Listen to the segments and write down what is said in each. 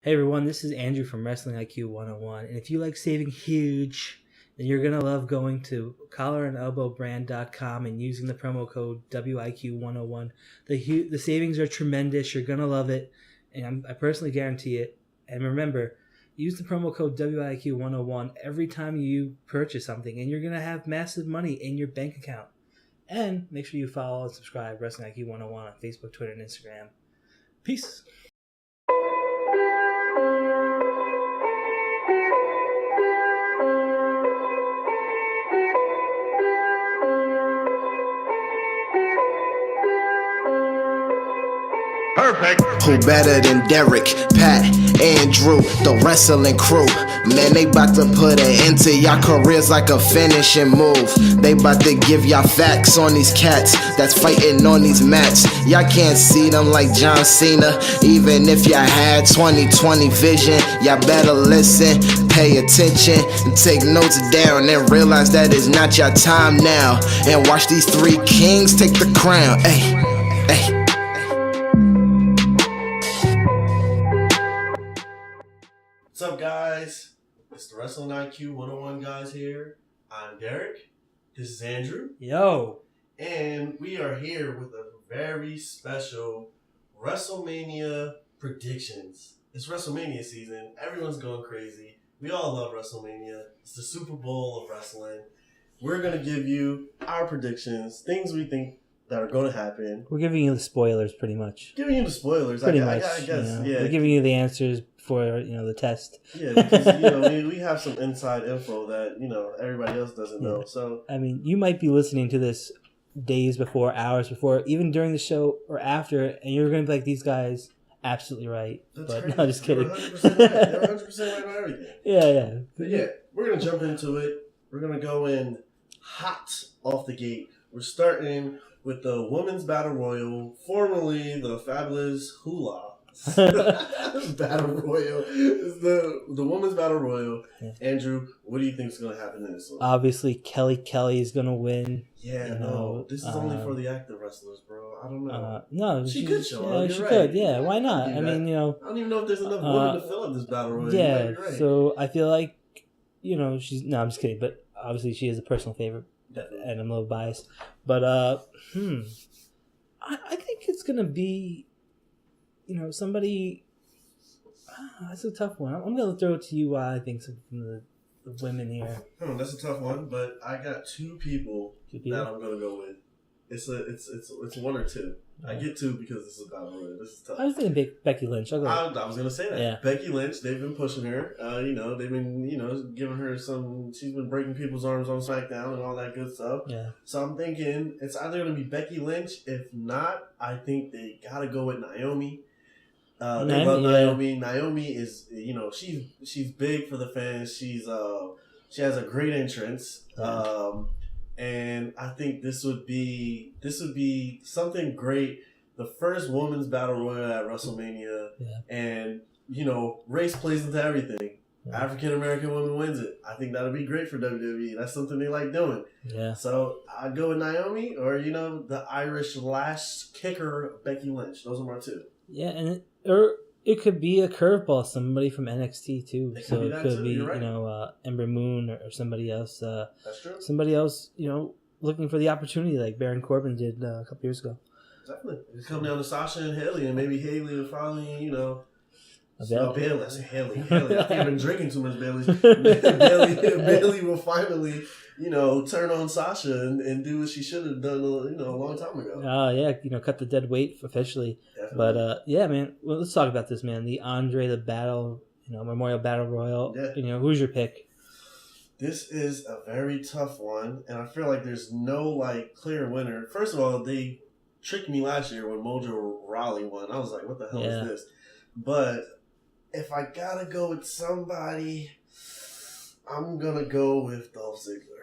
Hey everyone, this is Andrew from Wrestling IQ 101, and if you like saving huge, then you're going to love going to collarandelbowbrand.com and using the promo code WIQ101. The savings are tremendous. You're going to love it, and I personally guarantee it. And remember, use the promo code WIQ101 every time you purchase something, and you're going to have massive money in your bank account. And make sure you follow and subscribe Wrestling IQ 101 on Facebook, Twitter, and Instagram. Peace. Perfect. Who better than Derek, Pat, Andrew, the wrestling crew? Man, they bout to put an end to y'all careers like a finishing move. They bout to give y'all facts on these cats that's fighting on these mats. Y'all can't see them like John Cena. Even if y'all had 20/20 vision, y'all better listen, pay attention, and take notes down and realize that it's not your time now. And watch these three kings take the crown. Hey, hey. What's up, guys? It's the Wrestling IQ 101 guys here. I'm Derek. This is Andrew. Yo. And we are here with a very special WrestleMania predictions. It's WrestleMania season. Everyone's going crazy. We all love WrestleMania. It's the Super Bowl of wrestling. We're going to give you our predictions, things we think that are going to happen. We're giving you the spoilers, pretty much. Giving you the spoilers, pretty I much. guess, yeah. We're giving you the answers for the test. Yeah, because we have some inside info that everybody else doesn't know. So I mean, you might be listening to this days before, hours before, even during the show or after, and you're going to be like, these guys absolutely right. That's but crazy. no, just kidding. They're 100% right. They're 100% right about everything. Yeah. But yeah, we're gonna jump into it. We're gonna go in hot off the gate. We're starting with the Women's Battle Royal, formerly the Fabulous Hula Battle Royal. It's the Women's Battle Royal. Yeah. Andrew, what do you think is going to happen in this one? Obviously, Kelly is going to win. Yeah, this is only for the active wrestlers, bro. I don't know. No, she could show up. Yeah, she could. Yeah, why not? I mean, I don't even know if there's enough women to fill up this Battle Royal. Yeah, so I feel like, she's... No, I'm just kidding. But obviously, she is a personal favorite. Definitely. And I'm a little biased. But, I think it's going to be... somebody. That's a tough one. I'm going to throw it to you. I think some from the women here. That's a tough one, but I got two people that I'm going to go with. It's one or two. Yeah. I get two because this is Battle Royal. This is tough. I was thinking Becky Lynch. I was going to say that. Yeah. Becky Lynch. They've been pushing her. They've been giving her some. She's been breaking people's arms on SmackDown and all that good stuff. Yeah. So I'm thinking it's either going to be Becky Lynch. If not, I think they got to go with Naomi. They love Naomi. Yeah. Naomi is, she's big for the fans. She has a great entrance. Yeah. And I think this would be something great. The first women's battle royal at WrestleMania. Yeah. And, race plays into everything. Yeah. African American woman wins it. I think that would be great for WWE. That's something they like doing. Yeah. So I'd go with Naomi or, the Irish lash kicker Becky Lynch. Those are my two. Yeah, and it could be a curveball, somebody from NXT too. It could be right. Ember Moon or somebody else. That's true. Somebody else, looking for the opportunity like Baron Corbin did a couple years ago. Definitely. It's come down to Sasha and Haley, and maybe Haley will finally, Bailey. I say Haley. I think I've been drinking too much Bailey's. Bailey will finally, turn on Sasha and do what she should have done, a long time ago. Cut the dead weight officially. Definitely. But man, well, let's talk about this, man. The Andre the Battle, Memorial Battle Royal. Yeah. Who's your pick? This is a very tough one, and I feel like there's no clear winner. First of all, they tricked me last year when Mojo Rawley won. I was like, what the hell is this? But if I gotta go with somebody, I'm gonna go with Dolph Ziggler.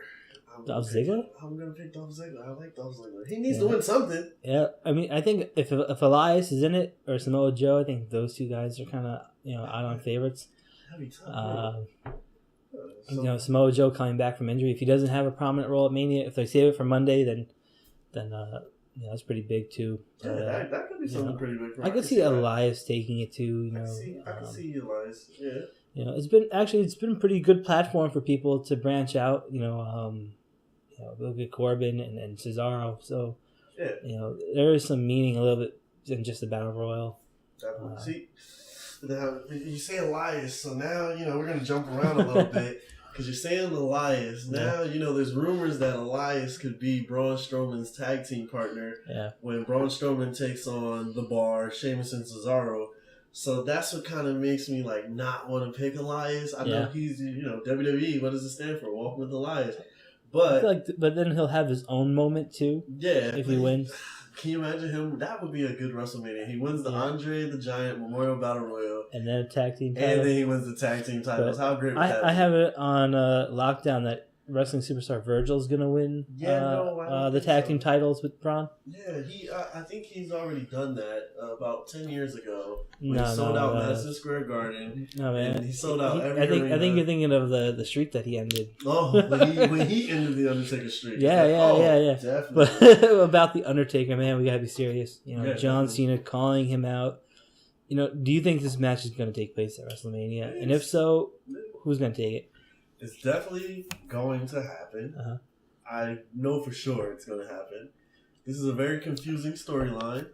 Dolph Ziggler? I'm gonna pick Dolph Ziggler. I like Dolph Ziggler. He needs to win something. Yeah, I mean, I think if Elias is in it or Samoa Joe, I think those two guys are kind of out on favorites. That'd be tough. Samoa Joe coming back from injury. If he doesn't have a prominent role at Mania, if they save it for Monday, then Yeah, that's pretty big too. Yeah, that could be something pretty big. I could see Elias taking it too. I can see Elias. Yeah. It's been a pretty good platform for people to branch out. Look at Corbin and Cesaro. So there is some meaning a little bit in just the Battle Royal. Definitely. See, now you say Elias, so now we're gonna jump around a little bit. Because you're saying Elias. Now, there's rumors that Elias could be Braun Strowman's tag team partner when Braun Strowman takes on The Bar, Sheamus, and Cesaro. So that's what kind of makes me, not want to pick Elias. I know he's, WWE, what does it stand for? Walk with Elias. But but then he'll have his own moment, too. Yeah. If he wins. Can you imagine him? That would be a good WrestleMania. He wins the Andre the Giant Memorial Battle Royal. And then a tag team title. And then he wins the tag team titles. How great would that be? I have it on lockdown that wrestling superstar Virgil's going to win the tag team titles with Braun. Yeah, I think he's already done that about 10 years ago. When he sold out Madison Square Garden. No, man. And he sold out every I think you're thinking of the streak that he ended. Oh, when he ended the Undertaker streak. Yeah. Definitely. But about the Undertaker, man, we got to be serious. John Cena calling him out. Do you think this match is going to take place at WrestleMania? And if so, who's going to take it? It's definitely going to happen. Uh-huh. I know for sure it's going to happen. This is a very confusing storyline.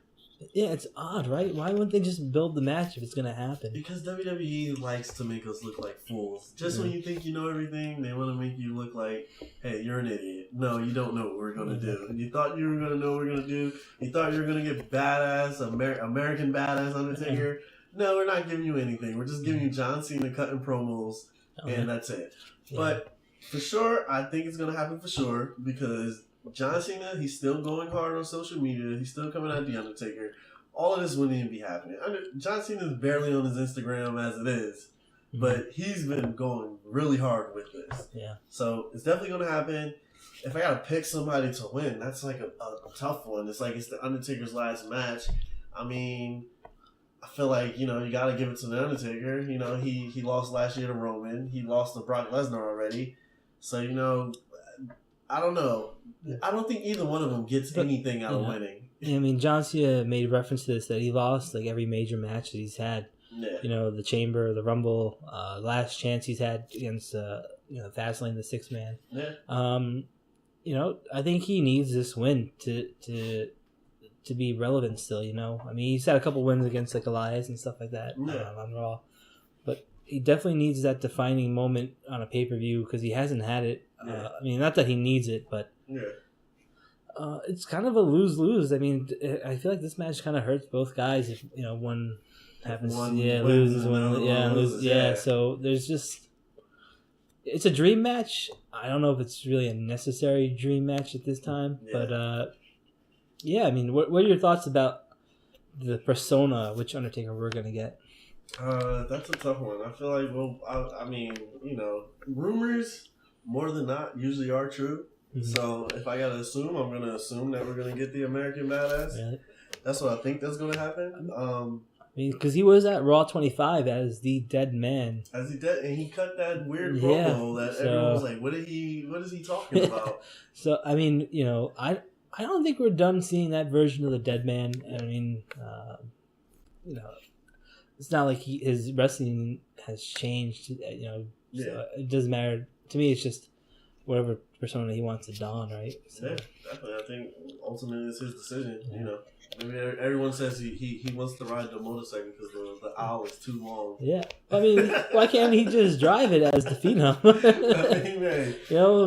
Yeah, it's odd, right? Why wouldn't they just build the match if it's going to happen? Because WWE likes to make us look like fools. Just when you think you know everything, they want to make you look like, hey, you're an idiot. No, you don't know what we're going to do. And you thought you were going to know what we're going to do. You thought you were going to get badass, American badass Undertaker. No, we're not giving you anything. We're just giving you John Cena cutting promos, and that's it. Yeah. But for sure, I think it's going to happen for sure because John Cena, he's still going hard on social media. He's still coming at The Undertaker. All of this wouldn't even be happening. John Cena's barely on his Instagram as it is, but he's been going really hard with this. Yeah. So it's definitely going to happen. If I got to pick somebody to win, that's like a tough one. It's like it's The Undertaker's last match. I mean, I feel like, you got to give it to The Undertaker. He lost last year to Roman. He lost to Brock Lesnar already. So, I don't know. I don't think either one of them gets anything out of winning. I mean, John Cena made reference to this, that he lost every major match that he's had. Yeah. The Chamber, the Rumble, last chance he's had against, Fastlane, the sixth man. Yeah. I think he needs this win to be relevant still, I mean, he's had a couple wins against Elias and stuff like that on Raw. But he definitely needs that defining moment on a pay-per-view because he hasn't had it. I mean, not that he needs it, but it's kind of a lose-lose. I mean, I feel like this match kind of hurts both guys if, one happens loses, one loses. Yeah, so there's just... It's a dream match. I don't know if it's really a necessary dream match at this time, but... I mean, what are your thoughts about the persona which Undertaker we're going to get? That's a tough one. I feel like, I mean, rumors, more than not, usually are true. Mm-hmm. So if I got to assume, I'm going to assume that we're going to get the American Badass. Really? That's what I think that's going to happen. I mean, because he was at Raw 25 as the dead man. As he dead, and he cut that weird promo that everyone was like, what is he talking about? So, I mean, I don't think we're done seeing that version of the dead man. I mean, it's not like his wrestling has changed. So it doesn't matter to me. It's just whatever persona he wants to don, right? So. Yeah, definitely. I think ultimately it's his decision. I mean, everyone says he wants to ride the motorcycle because the aisle is too long. Yeah, I mean, why can't he just drive it as the Phenom?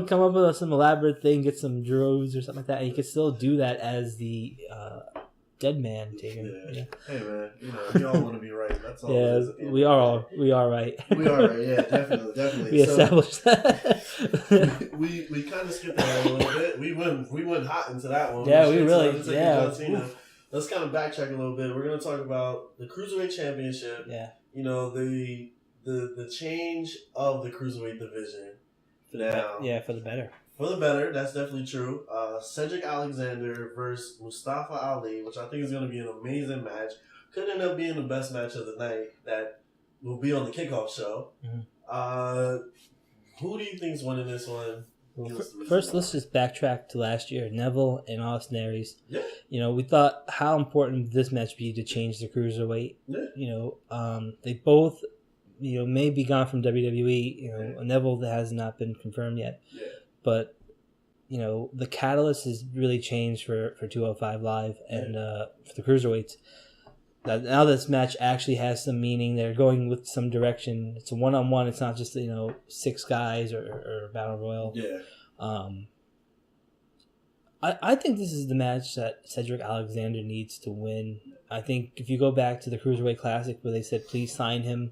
Come up with some elaborate thing, get some droves or something like that, and he could still do that as the dead man taking. Yeah. Hey man, we all want to be right. That's all. Yeah, we are right. We are right. Yeah, definitely. We established that. we kind of skipped that a little bit. We went hot into that one. Yeah, we really. Let's kind of backtrack a little bit. We're going to talk about the Cruiserweight Championship. Yeah. The change of the Cruiserweight division. Now, for the better. For the better, that's definitely true. Cedric Alexander versus Mustafa Ali, which I think is going to be an amazing match. Could end up being the best match of the night that will be on the kickoff show. Mm-hmm. Who do you think is winning this one? Well, first, let's just backtrack to last year. Neville and Austin Aries. Yeah. You know, we thought how important this match be to change the cruiserweight. Yeah. You know, they both, you know, may be gone from WWE. You know, Neville has not been confirmed yet. Yeah. But, you know, the catalyst has really changed for 205 Live and for the cruiserweights. Now this match actually has some meaning. They're going with some direction. It's a one-on-one. It's not just, you know, 6 guys or Battle Royal. Yeah. I think this is the match that Cedric Alexander needs to win. I think if you go back to the Cruiserweight Classic where they said, please sign him,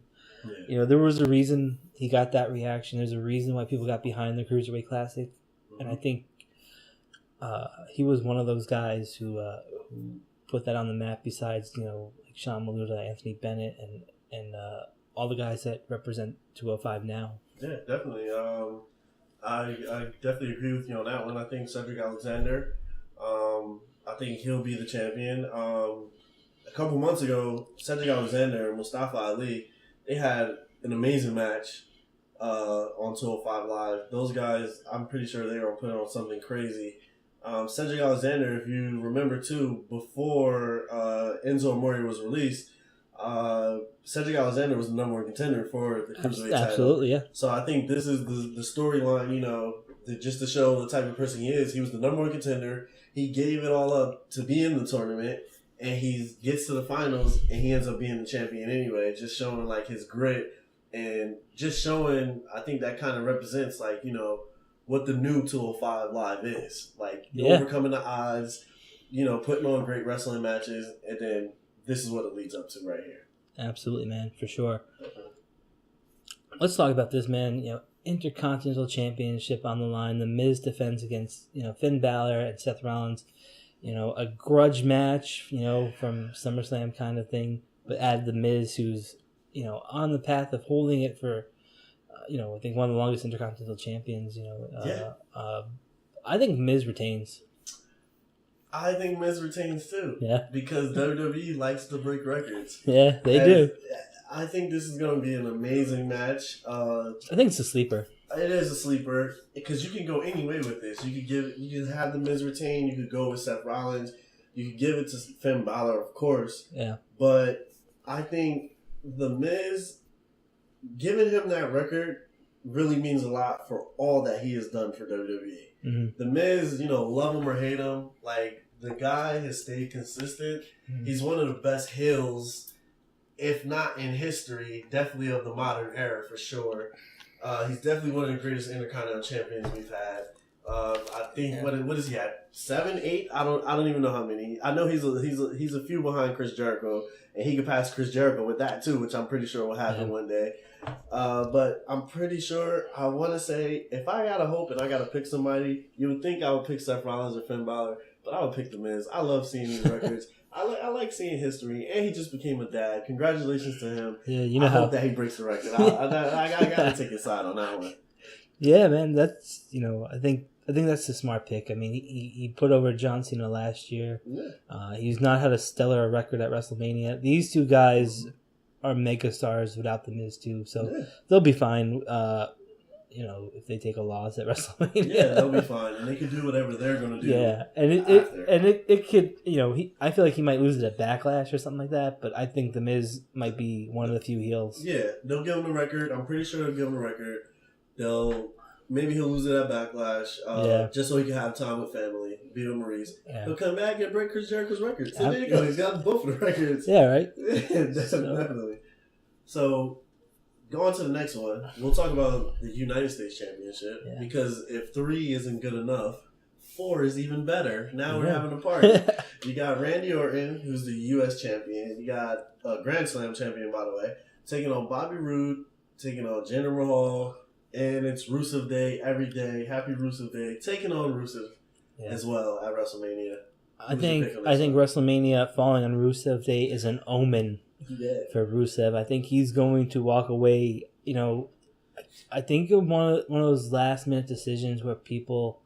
you know, there was a reason he got that reaction. There's a reason why people got behind the Cruiserweight Classic. And I think he was one of those guys who put that on the map besides, you know, like Sean Maluta, Anthony Bennett, and all the guys that represent 205 now. Yeah, definitely. I definitely agree with you on that one. I think Cedric Alexander, I think he'll be the champion. A couple months ago, Cedric Alexander and Mustafa Ali, they had an amazing match on 205 Live. Those guys, I'm pretty sure they were putting on something crazy. Cedric Alexander, if you remember too, before Enzo Amore was released, Cedric Alexander was the #1 contender for the Cruiserweight title. Absolutely, yeah. So I think this is the storyline, you know, just to show the type of person he is. He was the #1 contender. He gave it all up to be in the tournament, and he gets to the finals, and he ends up being the champion anyway, just showing, like, his grit and just showing, I think that kind of represents, like, you know, what the new 205 Live is. Like, overcoming the odds, you know, putting on great wrestling matches, and then this is what it leads up to right here. Absolutely, man, for sure. Let's talk about this, man. You know, Intercontinental Championship on the line. The Miz defends against, you know, Finn Balor and Seth Rollins. You know, a grudge match, you know, from SummerSlam kind of thing, but add the Miz, who's, you know, on the path of holding it for, you know, I think one of the longest Intercontinental champions. You know, I think Miz retains. I think Miz retains too. Yeah. Because WWE likes to break records. Yeah, they do. I think this is going to be an amazing match. I think it's a sleeper. It is a sleeper because you can go any way with this. You could have the Miz retain. You could go with Seth Rollins. You could give it to Finn Balor, of course. Yeah. But I think the Miz, giving him that record really means a lot for all that he has done for WWE. Mm-hmm. The Miz, you know, love him or hate him, like, the guy has stayed consistent. Mm-hmm. He's one of the best heels, if not in history, definitely of the modern era for sure. He's definitely one of the greatest Intercontinental champions we've had. I think what is he at? 7, 8? I don't even know how many. I know he's a few behind Chris Jericho, and he could pass Chris Jericho with that too, which I'm pretty sure will happen one day. But I'm pretty sure, I want to say, if I got to hope and I got to pick somebody, you would think I would pick Seth Rollins or Finn Balor, but I would pick The Miz. I love seeing these records. I like seeing history, and he just became a dad. Congratulations to him. Yeah, you know, I hope that he breaks the record. I got to take his side on that one. Yeah, man, that's, you know, I think that's a smart pick. I mean, he put over John Cena last year. Yeah. He's not had a stellar record at WrestleMania. These two guys are mega stars without the Miz too, so they'll be fine. You know, if they take a loss at WrestleMania, yeah, they'll be fine, and they can do whatever they're going to do. Yeah, and it could, you know, I feel like he might lose it at Backlash or something like that, but I think the Miz might be one of the few heels. Yeah, they'll give him the record. I'm pretty sure they'll give him the record. Maybe he'll lose it at Backlash, just so he can have time with family, be with Maurice. Yeah. He'll come back and break Chris Jericho's record. So there you go. He's got both of the records. Yeah, right? Definitely. So, going to the next one, we'll talk about the United States Championship, because if 3 isn't good enough, 4 is even better. Now we're having a party. You got Randy Orton, who's the U.S. champion. You got a Grand Slam champion, by the way, taking on Bobby Roode, taking on Jinder Mahal. And it's RUSEV Day every day. Happy RUSEV Day. Taking on RUSEV as well at WrestleMania. I think WrestleMania falling on RUSEV Day is an omen for RUSEV. I think he's going to walk away. You know, I think one of those last minute decisions where people,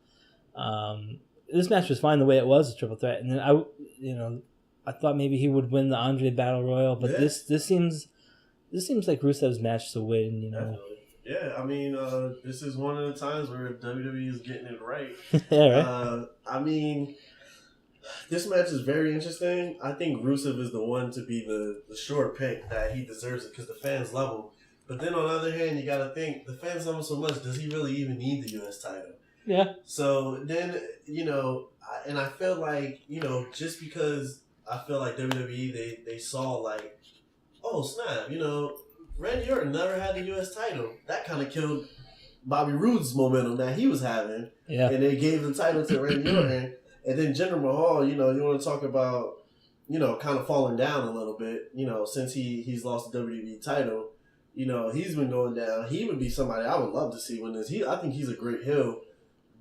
this match was fine the way it was, a triple threat, and then I thought maybe he would win the Andre Battle Royal, but this seems like RUSEV's match to win. You know. Definitely. Yeah, I mean, this is one of the times where WWE is getting it right. Yeah, right. I mean, this match is very interesting. I think Rusev is the one to be the sure pick that he deserves it because the fans love him. But then on the other hand, you got to think the fans love him so much. Does he really even need the U.S. title? Yeah. So then, and I feel like, just because I feel like WWE, they saw like, oh, snap, Randy Orton never had the U.S. title. That kind of killed Bobby Roode's momentum that he was having. Yeah. And they gave the title to Randy Orton. And then Jinder Mahal, you want to talk about, kind of falling down a little bit, since he's lost the WWE title. He's been going down. He would be somebody I would love to see win this. I think he's a great heel.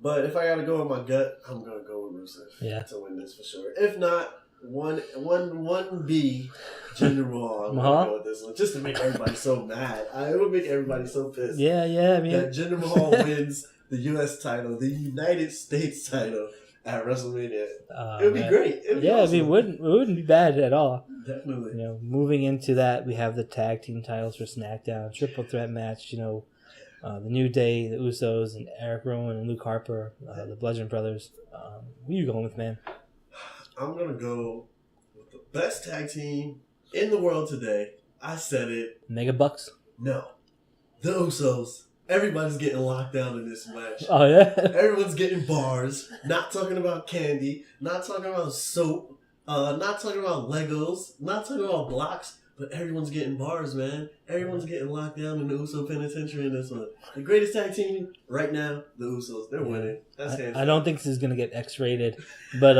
But if I got to go with my gut, I'm going to go with Rusev to win this for sure. If not, 1B, Jinder Mahal. I'm going to go with this one just to make everybody so mad. It would make everybody so pissed. Yeah, I mean. That Jinder Mahal wins the U.S. title, the United States title at WrestleMania. It would be great. It'd be awesome. I mean, it wouldn't be bad at all. Definitely. Moving into that, we have the tag team titles for SmackDown, triple threat match. The New Day, the Usos, and Eric Rowan and Luke Harper, the Bludgeon Brothers. Who are you going with, man? I'm gonna go with the best tag team in the world today. I said it. Mega Bucks? No, the Usos. Everybody's getting locked down in this match. Oh, yeah? Everyone's getting bars. Not talking about candy. Not talking about soap. Not talking about Legos. Not talking about blocks. But everyone's getting bars, man. Everyone's getting locked down in the Uso Penitentiary in this one. The greatest tag team right now, the Usos. They're winning. That's hands down. I don't think this is going to get X-rated. But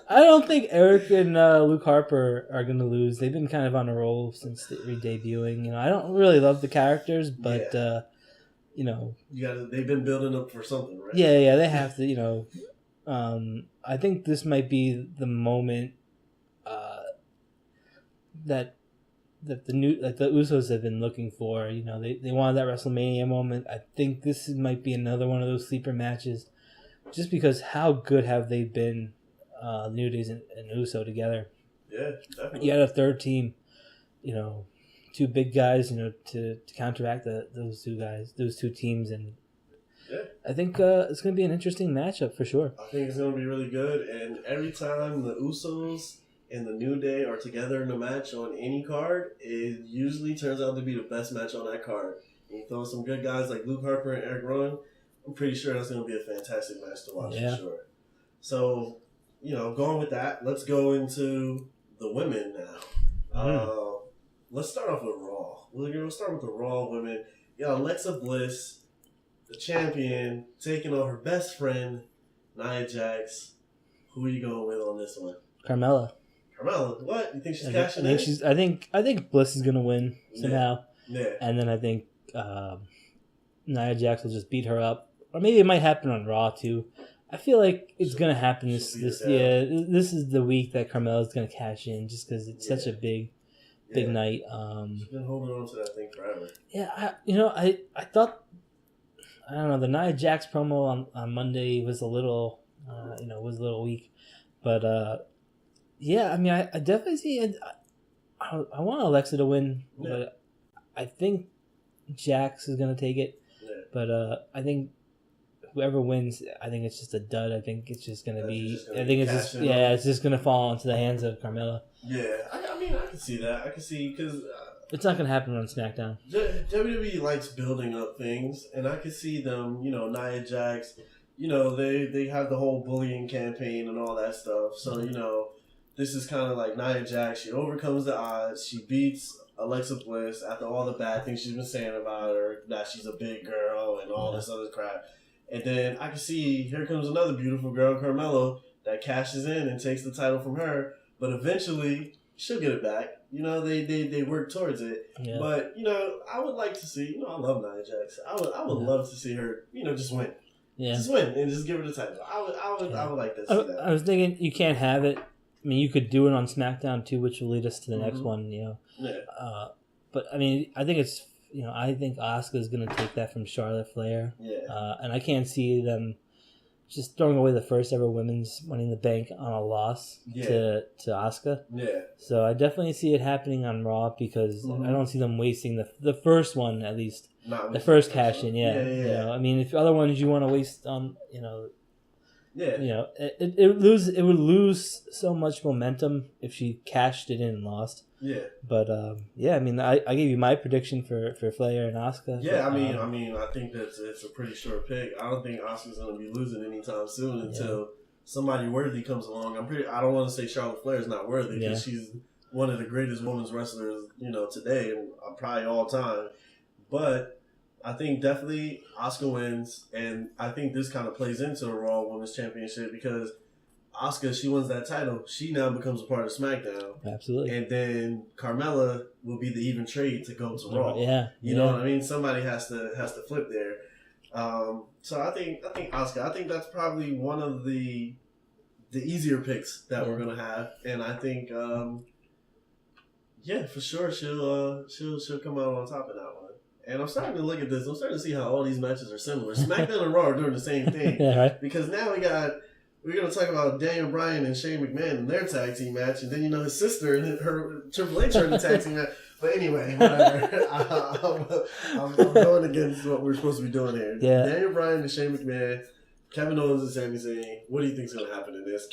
I don't think Eric and Luke Harper are going to lose. They've been kind of on a roll since the re-debuting. I don't really love the characters, but, they've been building up for something, right? Yeah, they have to, I think this might be the moment that the Usos have been looking for. They wanted that WrestleMania moment. I think this might be another one of those sleeper matches, just because how good have they been, New Days and Uso together. Yeah, definitely. You got a third team, two big guys, to counteract those two teams, and yeah, I think it's going to be an interesting matchup for sure. I think it's going to be really good, and every time the Usos and the New Day are together in a match on any card, it usually turns out to be the best match on that card. And you throw some good guys like Luke Harper and Eric Rowan, I'm pretty sure that's going to be a fantastic match to watch for sure. So, going with that, let's go into the women now. Let's start off with Raw. We're going to start with the Raw women. Alexa Bliss, the champion, taking on her best friend, Nia Jax. Who are you going with on this one? Carmella. What? You think she's cashing in? I think Bliss is gonna win somehow. Yeah. And then I think Nia Jax will just beat her up, or maybe it might happen on Raw too. I feel like it's gonna happen this is the week that Carmella's gonna cash in, just because it's such a big night. She's been holding on to that thing forever. Yeah, I thought, I don't know, the Nia Jax promo on Monday was a little weak, but. Yeah, I mean, I definitely see it. I want Alexa to win, but I think Jax is going to take it. Yeah. But I think whoever wins, I think it's just a dud. I think it's just going to be... it's just going to fall into the hands of Carmella. Yeah, I mean, I can see that. I can see, because... it's not going to happen on SmackDown. WWE likes building up things, and I can see them, Nia Jax, they have the whole bullying campaign and all that stuff. So, this is kind of like Nia Jax. She overcomes the odds. She beats Alexa Bliss after all the bad things she's been saying about her, that she's a big girl and all this other crap. And then I can see, here comes another beautiful girl, Carmella, that cashes in and takes the title from her. But eventually, she'll get it back. They work towards it. Yeah. But, I would like to see, I love Nia Jax. I would love to see her, just win. Yeah. Just win and just give her the title. I would like to see that. I was thinking you can't have it. I mean, you could do it on SmackDown too, which will lead us to the next one, Yeah. But I mean, I think it's, I think Asuka is going to take that from Charlotte Flair. Yeah. And I can't see them just throwing away the first ever women's Money in the Bank on a loss to Asuka. Yeah. So I definitely see it happening on Raw, because I don't see them wasting the first one, at least. the first cash in. Yeah. You know, I mean, if other ones you want to waste on, you know. Yeah. You know, it would lose so much momentum if she cashed it in and lost. Yeah. But yeah, I mean, I gave you my prediction for Flair and Asuka. Yeah, I mean, I think that's it's a pretty sure pick. I don't think Asuka's gonna be losing anytime soon until somebody worthy comes along. I don't want to say Charlotte Flair is not worthy because she's one of the greatest women's wrestlers, you know, today and probably all time. But I think definitely Asuka wins, and I think this kind of plays into the Raw Women's Championship because Asuka, she wins that title. She now becomes a part of SmackDown. Absolutely. And then Carmella will be the even trade to go to Raw. Yeah. You know what I mean? Somebody has to flip there. So I think Asuka. I think that's probably one of the easier picks that we're gonna have, and I think for sure she'll come out on top of that one. And I'm starting to look at this. I'm starting to see how all these matches are similar. SmackDown and Raw are doing the same thing. Right. Because now we're going to talk about Daniel Bryan and Shane McMahon and their tag team match. And then, you know, his sister and her Triple H are in the tag team match. But anyway, whatever. I'm going against what we're supposed to be doing here. Yeah. Daniel Bryan and Shane McMahon, Kevin Owens and Sami Zayn. What do you think's going to happen in this?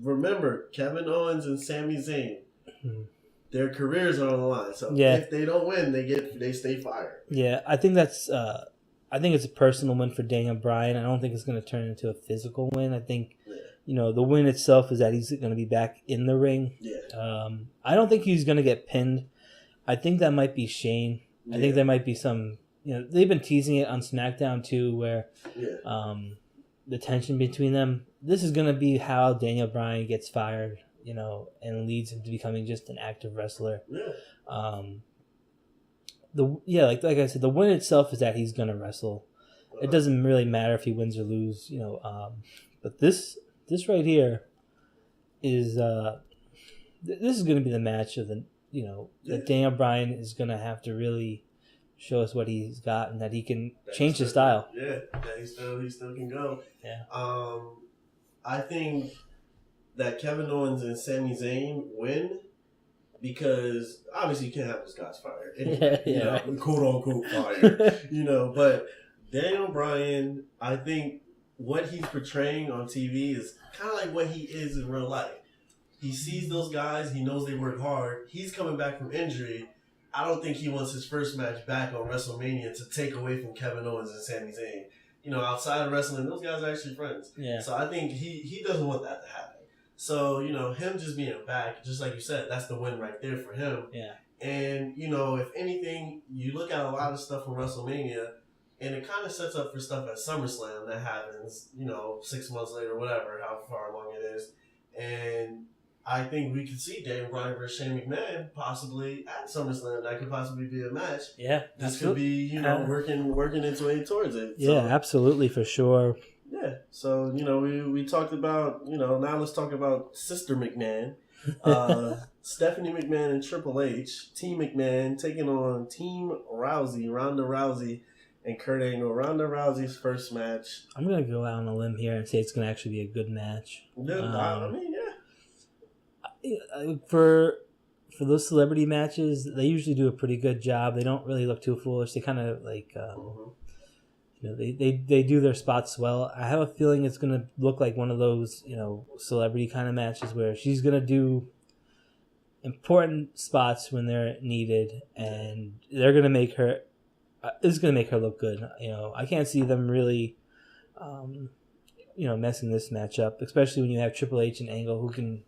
Remember, Kevin Owens and Sami Zayn. Their careers are on the line, so if they don't win, they stay fired. Yeah, I think that's. I think it's a personal win for Daniel Bryan. I don't think it's going to turn into a physical win. I think, you know, the win itself is that he's going to be back in the ring. Yeah. I don't think he's going to get pinned. I think that might be Shane. I think there might be some. You know, they've been teasing it on SmackDown too, where the tension between them. This is going to be how Daniel Bryan gets fired. You know, and leads him to becoming just an active wrestler. Yeah. Like I said, the win itself is that he's gonna wrestle. It doesn't really matter if he wins or lose, you know. But this right here is this is gonna be the match of that Daniel Bryan is gonna have to really show us what he's got and that he can change his style. Yeah, that he still can go. Yeah. I think that Kevin Owens and Sami Zayn win because obviously you can't have those guys fired. And, quote unquote fired. You know, but Daniel Bryan, I think what he's portraying on TV is kind of like what he is in real life. He sees those guys, he knows they work hard. He's coming back from injury. I don't think he wants his first match back on WrestleMania to take away from Kevin Owens and Sami Zayn. You know, outside of wrestling, those guys are actually friends. Yeah. So I think he doesn't want that to happen. So, you know, him just being back, just like you said, that's the win right there for him. Yeah. And, you know, if anything, you look at a lot of stuff from WrestleMania, and it kind of sets up for stuff at SummerSlam that happens, you know, 6 months later, whatever, how far along it is. And I think we could see Daniel Bryan versus Shane McMahon possibly at SummerSlam. That could possibly be a match. Yeah. This could be, you know, working its way towards it. Yeah, absolutely, for sure. Yeah, so, you know, we talked about, you know, now let's talk about Sister McMahon. Stephanie McMahon and Triple H. Team McMahon taking on Team Rousey, Ronda Rousey, and Kurt Angle. Ronda Rousey's first match. I'm going to go out on a limb here and say it's going to actually be a good match. I mean, For those celebrity matches, they usually do a pretty good job. They don't really look too foolish. They kind of like... You know, they do their spots well. I have a feeling it's going to look like one of those, you know, celebrity kind of matches where she's going to do important spots when they're needed, and they're going to make her. It's going to make her look good. You know, I can't see them really, you know, messing this match up, especially when you have Triple H and Angle who can,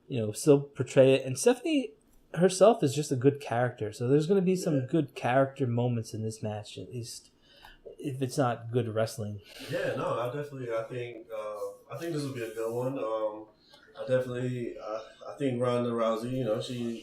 you know, still portray it. And Stephanie herself is just a good character, so there's going to be some good character moments in this match, at least. If it's not good wrestling. Yeah, no, I think this will be a good one. I think Ronda Rousey, you know,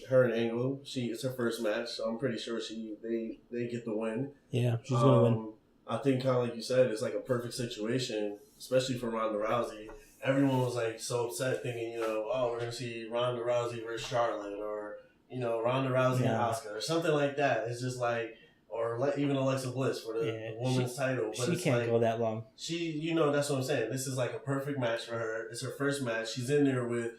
her and Angle, it's her first match, so I'm pretty sure they get the win. Yeah, she's gonna win. I think kind of like you said, it's like a perfect situation, especially for Ronda Rousey. Everyone was like so upset, thinking, you know, oh, we're gonna see Ronda Rousey versus Charlotte, or you know, Ronda Rousey and Asuka, or something like that. It's just like. Or even Alexa Bliss for the women's title. But she can't go that long. You know, that's what I'm saying. This is like a perfect match for her. It's her first match. She's in there with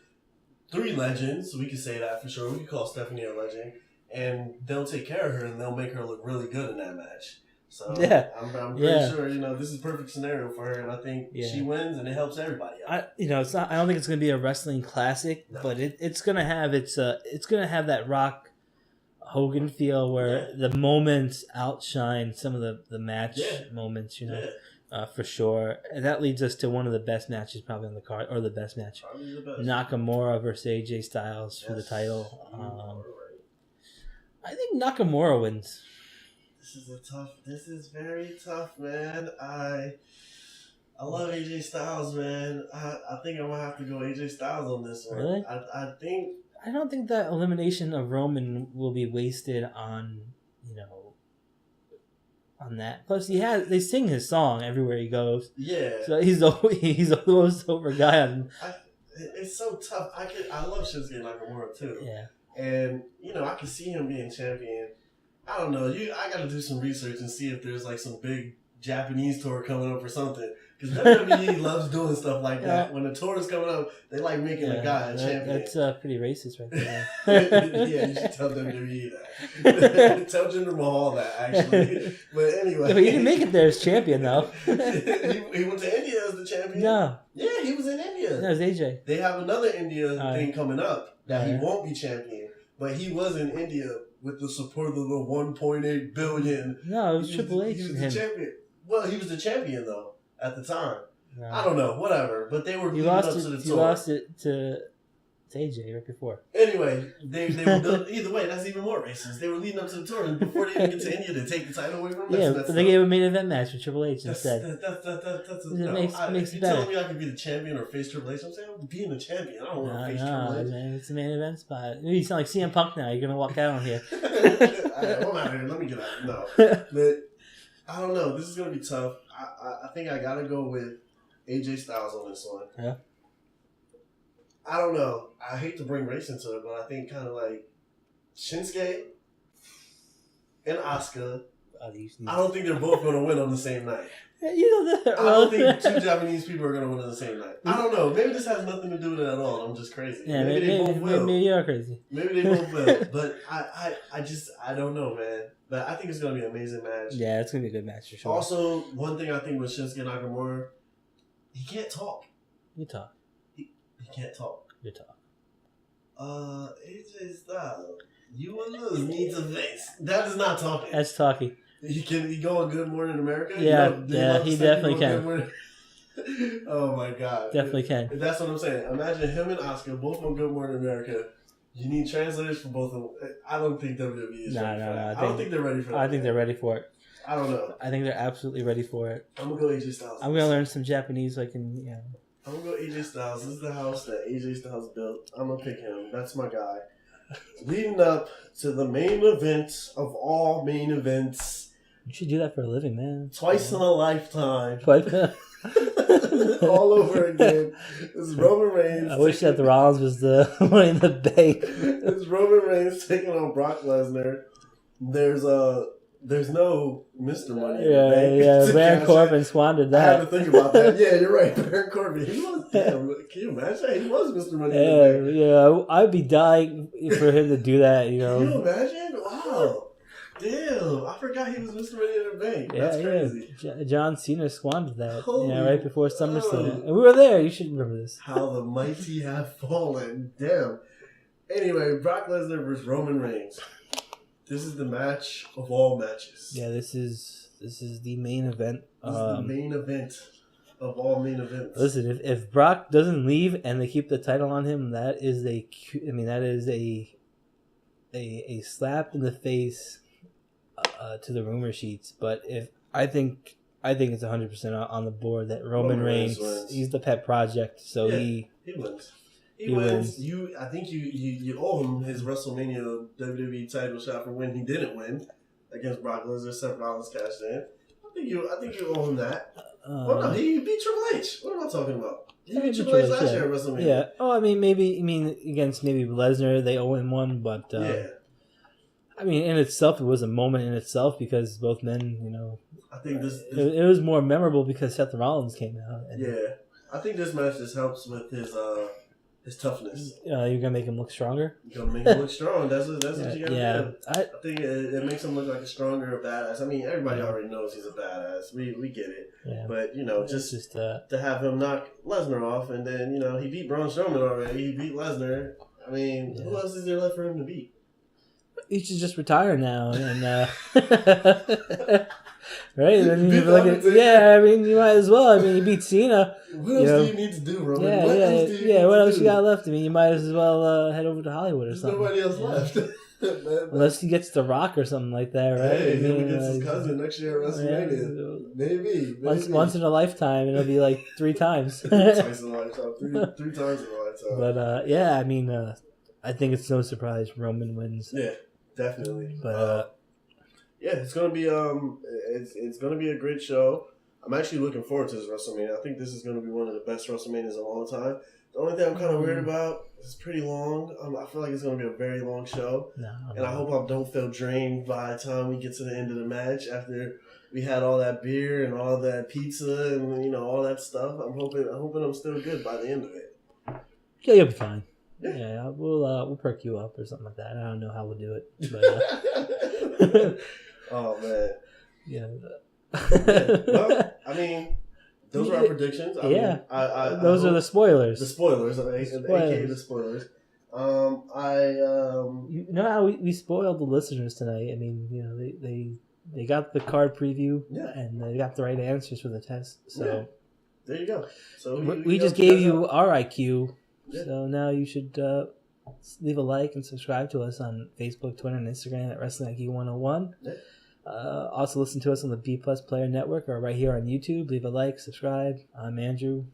3 legends. We can say that for sure. We can call Stephanie a legend. And they'll take care of her and they'll make her look really good in that match. So yeah, I'm pretty sure this is a perfect scenario for her, and I think she wins, and it helps everybody out. It's not. I don't think it's going to be a wrestling classic, but it's going to have it's going to have that Rock Hogan feel where the moments outshine some of the match moments. For sure, and that leads us to one of the best matches probably on the card, or the best match, Nakamura versus AJ Styles for the title. I think Nakamura wins. This is very tough, man. I love AJ Styles, man. I think I'm gonna have to go AJ Styles on this one. Really? I don't think that elimination of Roman will be wasted on on that. Plus, they sing his song everywhere he goes. Yeah. So he's the most over guy on. It's so tough. I love Shinsuke Nakamura too. Yeah. And I can see him being champion. I don't know. I got to do some research and see if there's like some big Japanese tour coming up or something. Because WWE loves doing stuff like that. When the tour is coming up, they like making a guy a champion. That's pretty racist right there. Yeah, you should tell WWE that. Tell Jinder Mahal that, actually. But anyway. But he didn't make it there as champion, though. He went to India as the champion. No. Yeah, he was in India. No, it was AJ. They have another India thing coming up that he won't be champion. But he was in India with the support of the 1.8 billion. No, it was Triple H. He was the champion. Well, he was the champion, though, at the time. No. I don't know, whatever. But they were leading up to the tour. He lost it to AJ right before. Anyway, they were either way, that's even more racist. They were leading up to the tour, and before they even get to India to take the title away from him. Yeah, but they gave a main event match with Triple H instead. Makes if you tell me I could be the champion or face Triple H, I'm saying I'm being the champion. I don't want to face Triple H. Man, it's a main event spot. You sound like CM Punk now. You're going to walk out on here. I'm out here. Let me get out. No. But I don't know. This is going to be tough. I think I got to go with AJ Styles on this one. Yeah. I don't know. I hate to bring race into it, but I think kind of like Shinsuke and Asuka. I don't think they're both going to win on the same night. I don't think two Japanese people are going to win on the same night. I don't know. Maybe this has nothing to do with it at all. I'm just crazy. Yeah, maybe they both will. Maybe you're crazy. Maybe they both will. But I don't know, man. But I think it's going to be an amazing match. Yeah, it's going to be a good match for sure. Also, one thing I think with Shinsuke Nakamura, he can't talk. You talk. He can't talk. You talk. AJ Styles, you will lose. Needs a face. That is not talking. That's talking. He go on Good Morning America? Yeah, he definitely can. Oh my God. Definitely can. That's what I'm saying. Imagine him and Asuka both on Good Morning America. You need translators for both of them. I don't think WWE is ready for that. I don't think they're ready for that. I think they're ready for it. I don't know. I think they're absolutely ready for it. I'm going to go AJ Styles. I'm going to learn some Japanese so I can, I'm going to go AJ Styles. This is the house that AJ Styles built. I'm going to pick him. That's my guy. Leading up to the main event of all main events. You should do that for a living, man. Twice in a lifetime. Twice. All over again. This is Roman Reigns. I wish that the Rollins was the money in the bank. This is Roman Reigns taking on Brock Lesnar. There's no Mr. Money in the Bank. Yeah, Baron Corbin squandered that. I had to think about that. Yeah, you're right. Baron Corbin. He was, can you imagine? He was Mr. Money in the Bank. Yeah, I'd be dying for him to do that, Can you imagine? Wow. Damn, I forgot he was Mr. Money in the Bank. That's crazy. John Cena squandered that Holy right before SummerSlam. And we were there. You should remember this. How the mighty have fallen. Damn. Anyway, Brock Lesnar versus Roman Reigns. This is the match of all matches. Yeah, this is the main event. This is the main event of all main events. Listen, if Brock doesn't leave and they keep the title on him, that is a slap in the face to the rumor sheets. But I think it's 100% on the board that Roman Reigns wins. He's the pet project, so he wins. He wins. I think you owe him his WrestleMania WWE title shot for when he didn't win against Brock Lesnar. Seth Rollins cashed in. I think you owe him that. No, he beat Triple H. What am I talking about? He beat Triple H last year at WrestleMania. Yeah. Oh, I mean, against maybe Lesnar, they owe him one, but I mean, in itself, it was a moment in itself because both men, I think it was more memorable because Seth Rollins came out. I think this match just helps with his His toughness. You're gonna make him look stronger. You're gonna make him look strong. That's what you gotta do. I think it makes him look like a stronger badass. I mean, everybody already knows he's a badass. We get it. Yeah. But just to have him knock Lesnar off, and then he beat Braun Strowman already. He beat Lesnar. I mean, who else is there left for him to beat? He should just retire now, and right? I mean, I mean, you might as well. I mean, you beat CENA. What else do you need to do, Roman? What else you got left? I mean, you might as well head over to Hollywood or something. Nobody else left. Unless he gets The Rock or something like that, right? Hey, he'll get his cousin next year at WrestleMania. Maybe. Once in a lifetime, it'll be like 3 times. Twice in a lifetime. 3 times in a lifetime. But I mean, I think it's no surprise Roman wins. Yeah, definitely. But yeah, it's gonna be it's gonna be a great show. I'm actually looking forward to this WrestleMania. I think this is gonna be one of the best WrestleManias in a long time. The only thing I'm kind of weird about is it's pretty long. I feel like it's gonna be a very long show, and I hope I don't feel drained by the time we get to the end of the match after we had all that beer and all that pizza and all that stuff. I'm hoping I'm still good by the end of it. Yeah, you'll be fine. Yeah, we'll perk you up or something like that. I don't know how we'll do it, but oh man, yeah. Well, I mean, those are our predictions. I mean, those are the spoilers. The spoilers, aka the spoilers. You know how we spoiled the listeners tonight. I mean, they got the card preview, and they got the right answers for the test. So there you go. So we just gave you our IQ. Yeah. So now you should leave a like and subscribe to us on Facebook, Twitter, and Instagram at Wrestling IQ 101. Yeah. Also listen to us on the B Plus Player Network or right here on YouTube. Leave a like, subscribe. I'm Andrew.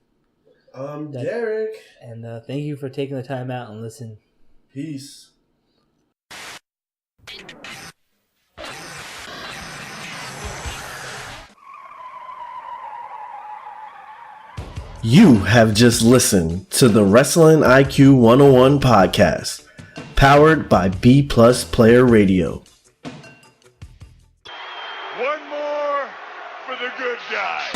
I'm Derek. And thank you for taking the time out and listen. Peace. You have just listened to the Wrestling IQ 101 podcast, powered by B Plus Player Radio. One more for the good guy.